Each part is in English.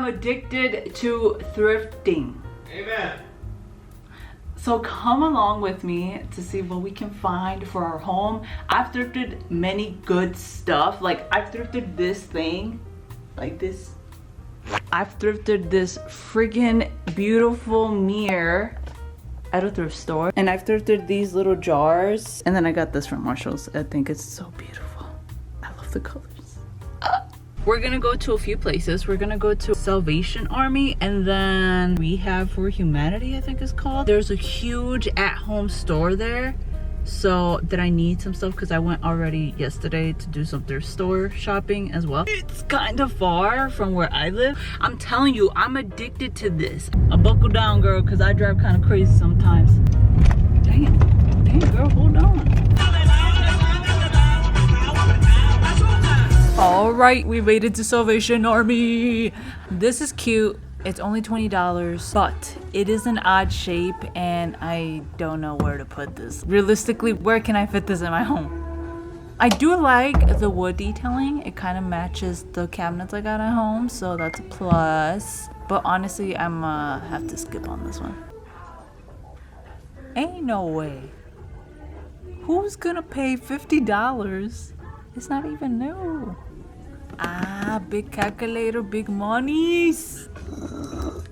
addicted to thrifting. Amen. So come along with me to see what we can find for our home. I've thrifted many good stuff. Like I've thrifted this thing, like this. I've thrifted this freaking beautiful mirror at a thrift store. And I've thrifted these little jars. And then I got this from Marshall's. I think it's so beautiful. I love the colors. We're gonna go to a few places. We're gonna go to Salvation Army and then Rehab for Humanity, I think it's called. There's a huge at-home store there. So that I need some stuff because I went already yesterday to do some thrift store shopping as well. It's kind of far from where I live. I'm telling you, I'm addicted to this. Buckle down, girl, because I drive kind of crazy sometimes. Damn, girl, hold on. All right, we made it to Salvation Army. This is cute. It's only $20, but it is an odd shape and I don't know where to put this. Realistically, where can I fit this in my home? I do like the wood detailing. It kind of matches the cabinets I got at home, so that's a plus. But honestly, I'm have to skip on this one. Ain't no way. Who's gonna pay $50? It's not even new. Ah, big calculator, big monies.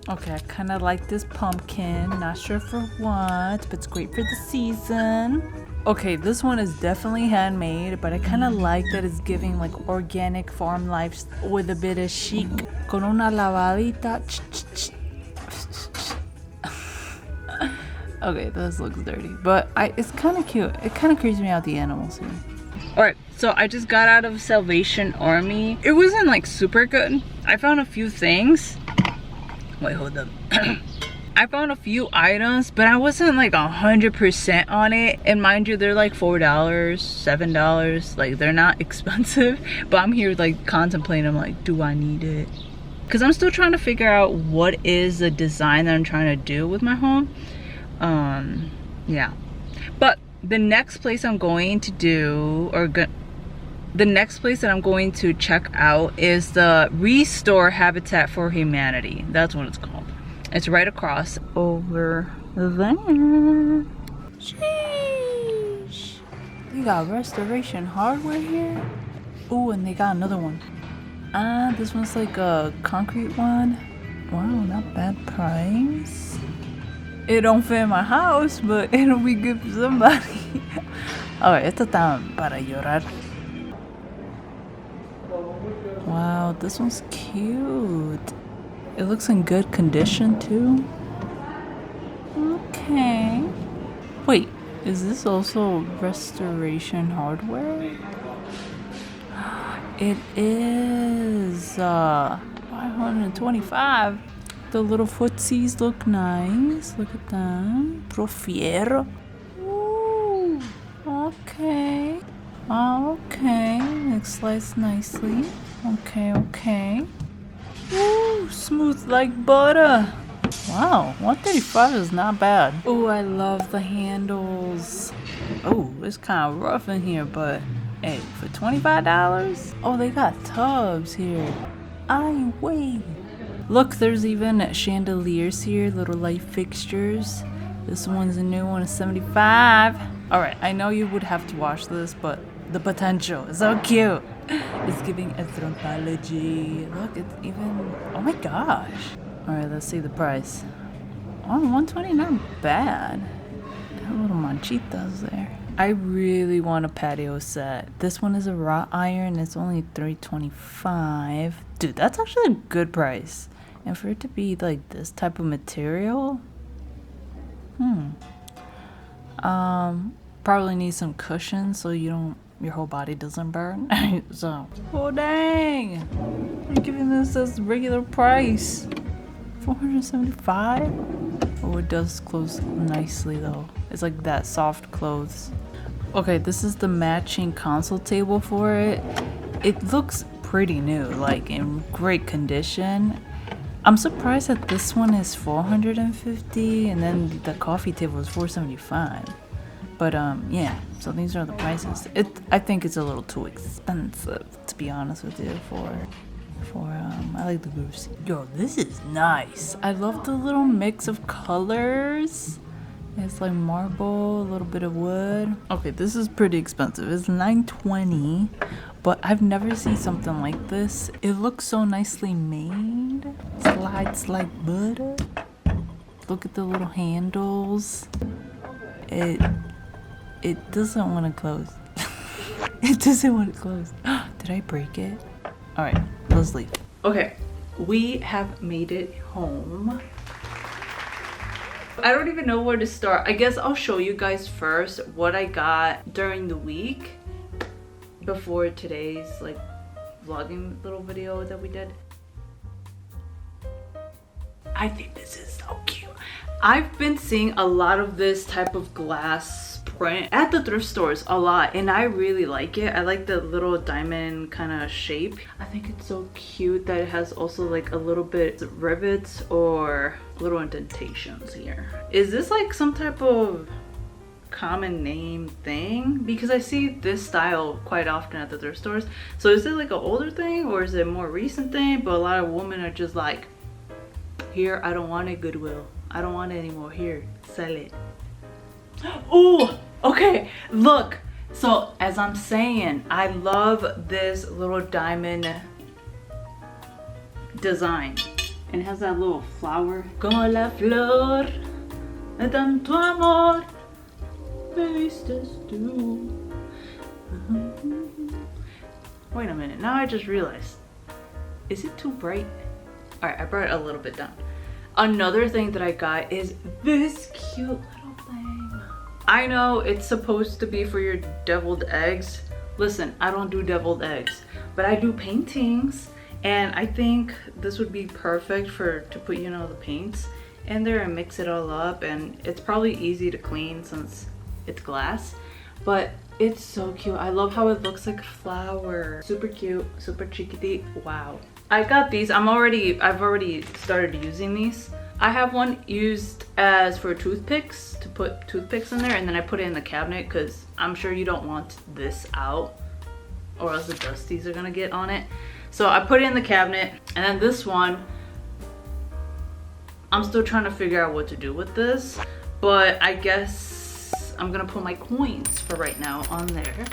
Okay, I kind of like this pumpkin. Not sure for what, but it's great for the season. Okay, this one is definitely handmade, but I kind of like that it's giving like organic farm life with a bit of chic. Con una lavadita. Okay, this looks dirty, but it's kind of cute. It kind of creeps me out, the animals here. Alright, so I just got out of Salvation Army. It wasn't like super good. I found a few things. Wait, hold up. I found a few items, but I wasn't like 100% on it. And mind you, they're like $4, $7. Like, they're not expensive. But I'm here like contemplating, I'm like, do I need it? Because I'm still trying to figure out what is the design that I'm trying to do with my home. Yeah. But the next place I'm going to do, the next place that I'm going to check out is the Restore Habitat for Humanity. That's what it's called. It's right across over there. Sheesh. They got restoration hardware here. Oh, and they got another one. Ah, this one's like a concrete one. Wow, not bad price. It don't fit in my house, but it'll be good for somebody. Alright, esto está para llorar. Wow, this one's cute. It looks in good condition too. Okay. Wait, is this also restoration hardware? It is 525. The little footsies look nice. Look at that. Profiero. Ooh, okay. Okay. It slides nicely. Okay. Ooh, smooth like butter. Wow, 135 is not bad. Ooh, I love the handles. Oh, it's kind of rough in here, but hey, for $25? Oh, they got tubs here. Ay, wait. Look, there's even chandeliers here, little light fixtures. This one's a new one, it's $75. Alright, I know you would have to watch this, but the potential is so cute. It's giving anthropology. Look, it's even, oh my gosh. Alright, let's see the price. Oh, $120, not bad. Got little manchitas there. I really want a patio set. This one is a wrought iron. It's only $325. Dude, that's actually a good price. And for it to be like this type of material, probably need some cushion so your whole body doesn't burn. So, oh dang! I'm giving this as regular price. $475. Oh, it does close nicely though. It's like that soft clothes. Okay, this is the matching console table for it. It looks pretty new, like in great condition. I'm surprised that this one is $450 and then the coffee table is $475. But yeah, so these are the prices. I think it's a little too expensive, to be honest with you, for for I like the grooves. Yo, this is nice. I love the little mix of colors. It's like marble, a little bit of wood. Okay, this is pretty expensive. It's $9.20, but I've never seen something like this. It looks so nicely made. Slides like butter. Look at the little handles. It doesn't want to close. It doesn't want to close. Did I break it? All right, let's leave. Okay, we have made it home. I don't even know where to start. I guess I'll show you guys first what I got during the week before today's like vlogging little video that we did. I think this is so cute. I've been seeing a lot of this type of glass print at the thrift stores a lot, and I really like it. I like the little diamond kind of shape. I think it's so cute that it has also like a little bit of rivets or little indentations here. Is this like some type of common name thing? Because I see this style quite often at the thrift stores. So is it like an older thing or is it a more recent thing? But a lot of women are just like, here, I don't want it, Goodwill. I don't want it anymore. Here, sell it. Oh, okay, look. So as I'm saying, I love this little diamond design. And it has that little flower. Como la flor de tanto amor me vistes tú. Wait a minute, now I just realized. Is it too bright? Alright, I brought it a little bit down. Another thing that I got is this cute little thing. I know it's supposed to be for your deviled eggs. Listen, I don't do deviled eggs, but I do paintings. And I think this would be perfect to put, you know, the paints in there and mix it all up. And it's probably easy to clean since it's glass, but it's so cute. I love how it looks like a flower. Super cute, super chiquitine. Wow. I got these. I've already started using these. I have one used as for toothpicks, to put toothpicks in there, and then I put it in the cabinet because I'm sure you don't want this out or else the dusties are gonna get on it. So I put it in the cabinet, and then this one, I'm still trying to figure out what to do with this, but I guess I'm gonna put my coins for right now on there.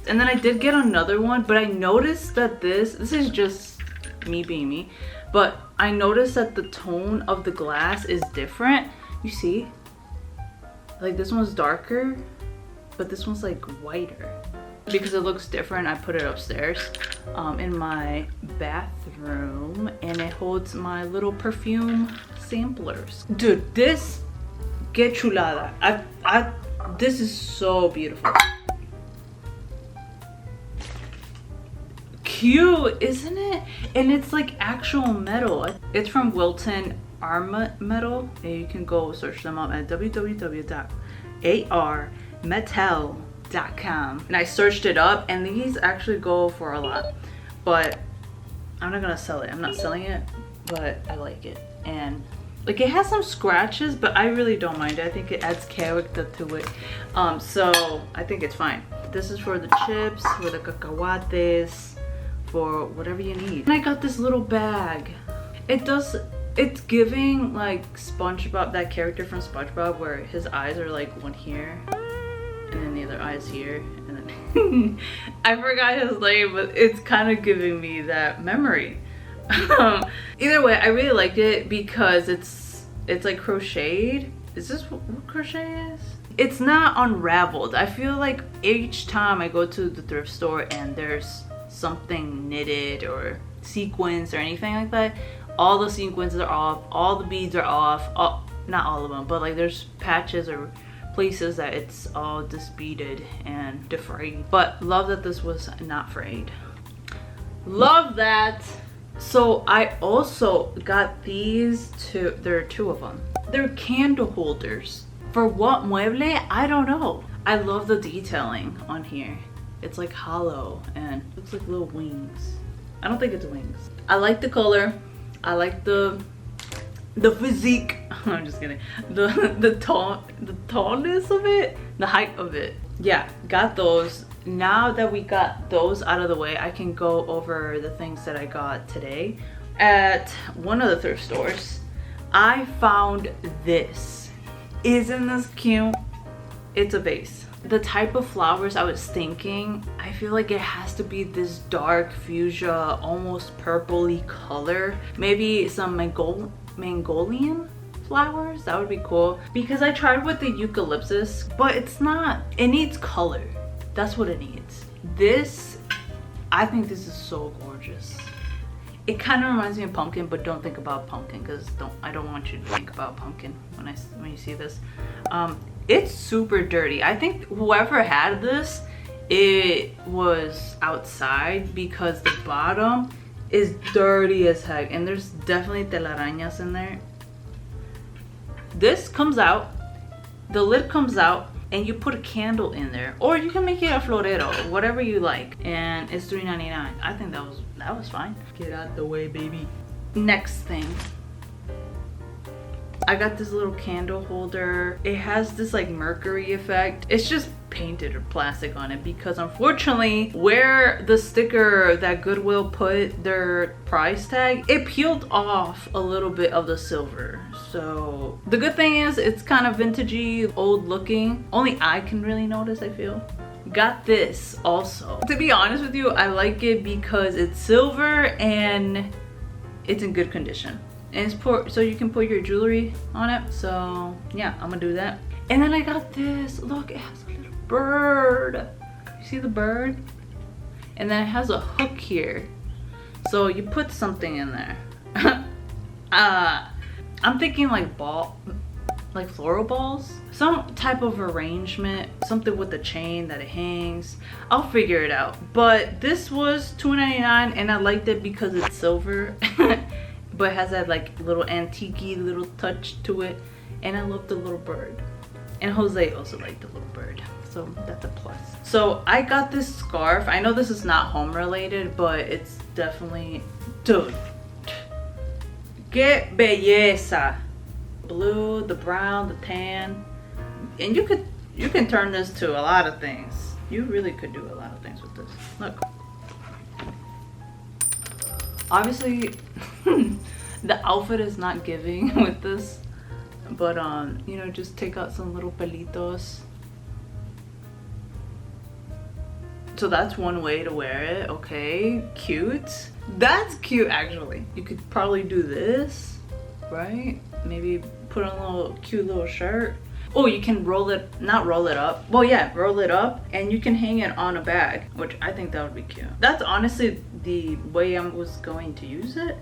And then I did get another one, but I noticed that this is just me being me, but I noticed that the tone of the glass is different. You see, like this one's darker, but this one's like whiter. Because it looks different, I put it upstairs in my bathroom, and it holds my little perfume samplers. Dude, this que chulada. This is so beautiful. Cute, isn't it? And it's like actual metal. It's from Wilton Arm Metal. And you can go search them up at www.armetal.com. And I searched it up, and these actually go for a lot. But I'm not gonna sell it. I'm not selling it, but I like it. And like it has some scratches, but I really don't mind it. I think it adds character to it. So I think it's fine. This is for the chips, for the cacahuates, for whatever you need. And I got this little bag. It's giving like SpongeBob, that character from SpongeBob where his eyes are like one here and then the other eye's here, and then I forgot his name, but it's kind of giving me that memory. Either way, I really liked it because it's like crocheted. Is this what crochet is? It's not unraveled. I feel like each time I go to the thrift store and there's something knitted or sequins or anything like that, all the sequins are off, all the beads are off, not all of them, but like there's patches or places that it's all disbeaded and defrayed. But love that this was not frayed. Love that. So I also got these two. There are two of them. They're candle holders. For what mueble? I don't know. I love the detailing on here. It's like hollow and looks like little wings. I don't think it's wings. I like the color. I like the physique. I'm just kidding. The tallness of it, the height of it. Yeah, got those. now that we got those out of the way, I can go over the things that I got today. At one of the thrift stores, I found this. Isn't this cute? It's a vase. The type of flowers I was thinking, I feel like it has to be this dark fuchsia, almost purpley color. Maybe some Mongolian flowers, that would be cool. Because I tried with the eucalyptus, but it's not, it needs color. That's what it needs. This, I think this is so gorgeous. It kind of reminds me of pumpkin, but don't think about pumpkin, because I don't want you to think about pumpkin when you see this. It's super dirty. I think whoever had this, it was outside, because the bottom is dirty as heck, and there's definitely telarañas in there. This comes out, the lid comes out, and you put a candle in there, or you can make it a florero, whatever you like, and it's $3.99. I think that was fine. Get out the way, baby. Next thing, I got this little candle holder. It has this like mercury effect. It's just painted or plastic on it, because unfortunately where the sticker that Goodwill put their price tag, it peeled off a little bit of the silver. So the good thing is it's kind of vintagey, old looking. Only I can really notice, I feel. Got this also. To be honest with you, I like it because it's silver and it's in good condition. And it's so you can put your jewelry on it. So yeah, I'm gonna do that. And then I got this. Look, it has a little bird. You see the bird? And then it has a hook here. So you put something in there. I'm thinking like floral balls. Some type of arrangement. Something with a chain that it hangs. I'll figure it out. But this was $2.99 and I liked it because it's silver. But it has that like little antique-y little touch to it. And I love the little bird. And Jose also liked the little bird. So that's a plus. So I got this scarf. I know this is not home related, but it's definitely, dude. Que belleza. Blue, the brown, the tan. And you can turn this to a lot of things. You really could do a lot of things with this. Look. Obviously, the outfit is not giving with this, but you know, just take out some little pelitos. So that's one way to wear it. Okay, cute. That's cute, actually. You could probably do this, right? Maybe put on a little cute little shirt. Oh, you can roll it, not roll it up. Well, yeah, roll it up and you can hang it on a bag, which I think that would be cute. That's honestly the way I was going to use it.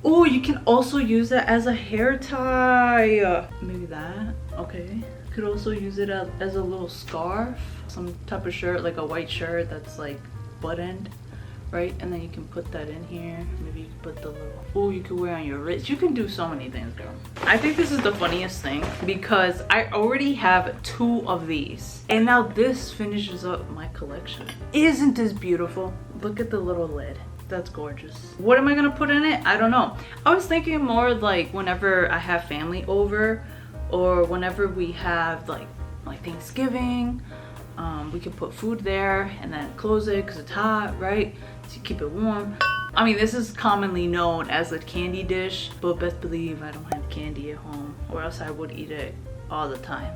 Oh, you can also use it as a hair tie. Maybe that, okay. Could also use it as a little scarf. Some type of shirt, like a white shirt that's like buttoned, right? And then you can put that in here. Maybe you can put the little, oh, you could wear on your wrist. You can do so many things, girl. I think this is the funniest thing because I already have 2 of these. And now this finishes up my collection. Isn't this beautiful? Look at the little lid. That's gorgeous. What am I gonna put in it? I don't know. I was thinking more like whenever I have family over or whenever we have like Thanksgiving, we can put food there and then close it because it's hot, right? To keep it warm. I mean, this is commonly known as a candy dish, but best believe I don't have candy at home or else I would eat it all the time.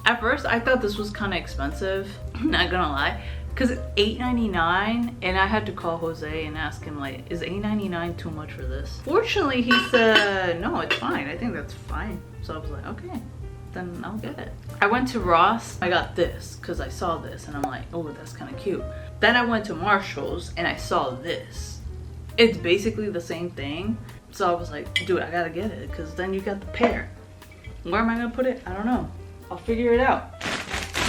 At first, I thought this was kind of expensive, not gonna lie, because it's $8.99 and I had to call Jose and ask him like, is $8.99 too much for this? Fortunately, he said, no, it's fine. I think that's fine. So I was like, okay, then I'll get it. I went to Ross. I got this because I saw this and I'm like, oh, that's kind of cute. Then I went to Marshall's and I saw this. It's basically the same thing. So I was like, dude, I gotta get it because then you got the pair. Where am I gonna put it? I don't know. I'll figure it out.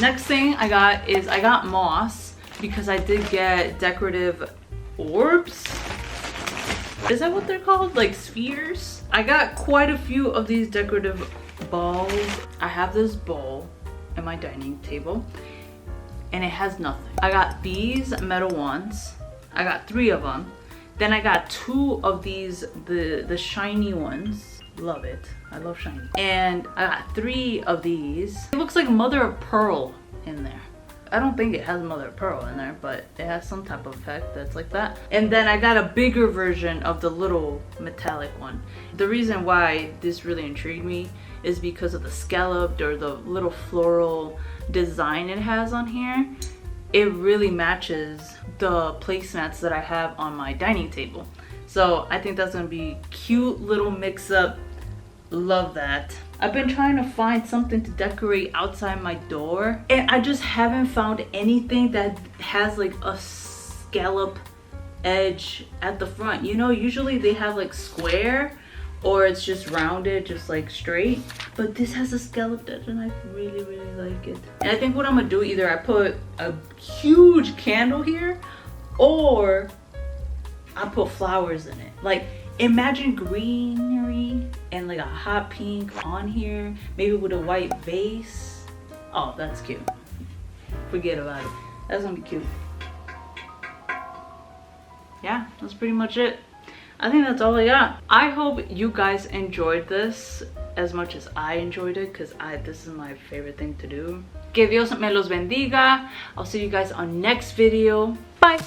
Next thing I got is I got moss because I did get decorative orbs. Is that what they're called? Like spheres? I got quite a few of these decorative balls. I have this bowl at my dining table and it has nothing. I got these metal ones. I got 3 of them. Then I got 2 of these, the shiny ones. Love it. I love shiny. And I got 3 of these. It looks like mother of pearl in there. I don't think it has mother of pearl in there, but it has some type of effect that's like that. And then I got a bigger version of the little metallic one. The reason why this really intrigued me is because of the scalloped or the little floral design it has on here. It really matches the placemats that I have on my dining table. So I think that's gonna be cute little mix up. Love that. I've been trying to find something to decorate outside my door, and I just haven't found anything that has like a scallop edge at the front. You know, usually they have like square or it's just rounded, just like straight, but this has a scalloped edge and I really like it. And I think what I'm gonna do, either I put a huge candle here or I put flowers in it. Like, imagine greenery and like a hot pink on here, maybe with a white vase. Oh, that's cute. Forget about it. That's gonna be cute. Yeah, that's pretty much it. I think that's all I got. I hope you guys enjoyed this as much as I enjoyed it, because this is my favorite thing to do. Que Dios me los bendiga. I'll see you guys on next video. Bye.